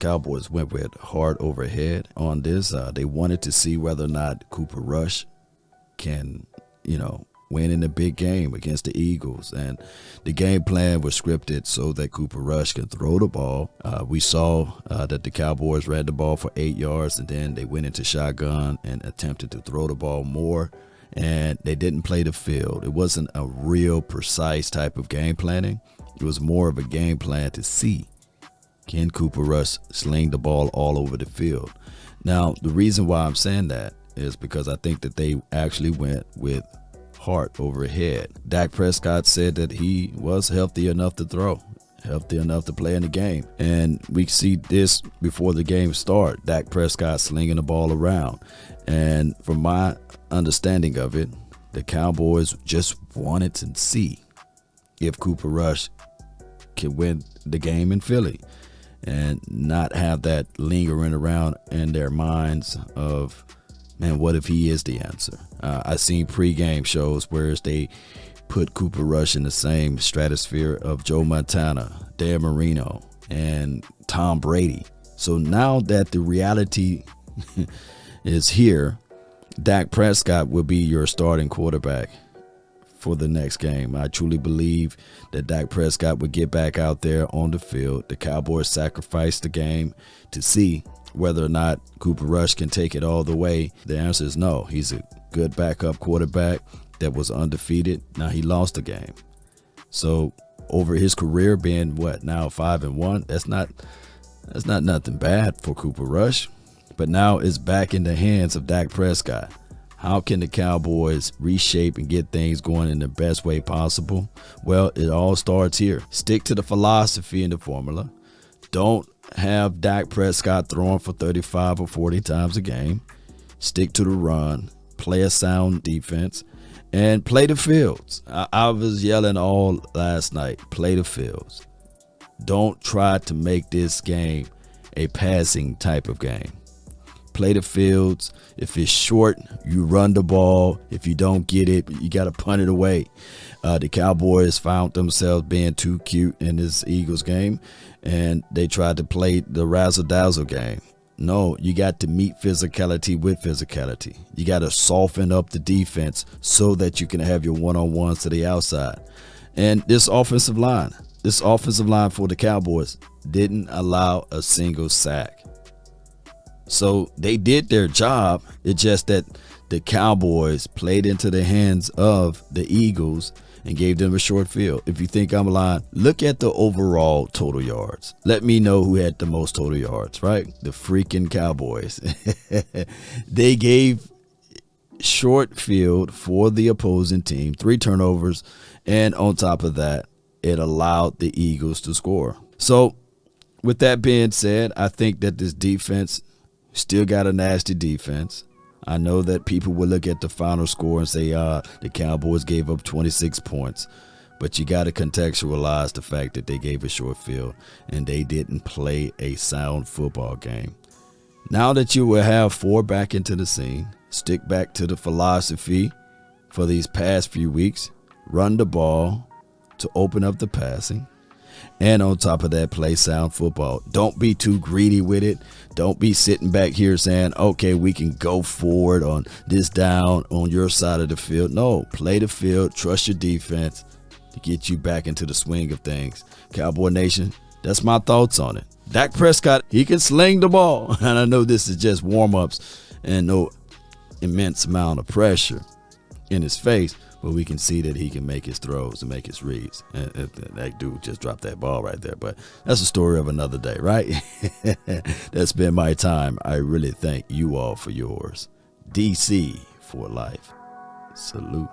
Cowboys went with hard overhead on this. They wanted to see whether or not Cooper Rush can, win in a big game against the Eagles. And the game plan was scripted so that Cooper Rush can throw the ball. We saw that the Cowboys ran the ball for 8 yards, and then they went into shotgun and attempted to throw the ball more. And they didn't play the field. It wasn't a real precise type of game planning. It was more of a game plan to see, can Cooper Rush sling the ball all over the field? Now, the reason why I'm saying that is because I think that they actually went with heart over head. Dak Prescott said that he was healthy enough to throw, healthy enough to play in the game. And we see this before the game starts, Dak Prescott slinging the ball around. And from my understanding of it, the Cowboys just wanted to see if Cooper Rush can win the game in Philly and not have that lingering around in their minds of, man, what if he is the answer? I've seen pregame shows where they put Cooper Rush in the same stratosphere of Joe Montana, Dan Marino, and Tom Brady. So now that the reality is here, Dak Prescott will be your starting quarterback for the next game. I truly believe that Dak Prescott would get back out there on the field. The Cowboys sacrificed the game to see whether or not Cooper Rush can take it all the way. The answer is no. He's a good backup quarterback that was undefeated. Now he lost the game. So over his career being now 5-1, that's not nothing bad for Cooper Rush. But now it's back in the hands of Dak Prescott. How can the Cowboys reshape and get things going in the best way possible? Well, it all starts here. Stick to the philosophy and the formula. Don't have Dak Prescott throwing for 35 or 40 times a game. Stick to the run. Play a sound defense. And play the fields. I was yelling all last night. Play the fields. Don't try to make this game a passing type of game. Play the fields. If it's short, you run the ball. If you don't get it, you got to punt it away. The Cowboys found themselves being too cute in this Eagles game, and they tried to play the razzle-dazzle game. No, you got to meet physicality with physicality. You got to soften up the defense so that you can have your one-on-ones to the outside. And this offensive line for the Cowboys didn't allow a single sack. So they did their job. It's just that the Cowboys played into the hands of the Eagles and gave them a short field. If you think I'm lying, look at the overall total yards. Let me know who had the most total yards, right? The freaking Cowboys. They gave short field for the opposing team, 3 turnovers, and on top of that, it allowed the Eagles to score. So with that being said, I think that this defense still got a nasty defense. I know that people will look at the final score and say, the Cowboys gave up 26 points. But you got to contextualize the fact that they gave a short field and they didn't play a sound football game. Now that you will have 4 back into the scene, stick back to the philosophy for these past few weeks. Run the ball to open up the passing. And on top of that, play sound football. Don't be too greedy with it. Don't be sitting back here saying, okay, we can go forward on this down on your side of the field. No, play the field. Trust your defense to get you back into the swing of things. Cowboy Nation, that's my thoughts on it. Dak Prescott, he can sling the ball. And I know this is just warm-ups and no immense amount of pressure in his face. But we can see that he can make his throws and make his reads. And that dude just dropped that ball right there. But that's a story of another day, right? That's been my time. I really thank you all for yours. DC for life. Salute.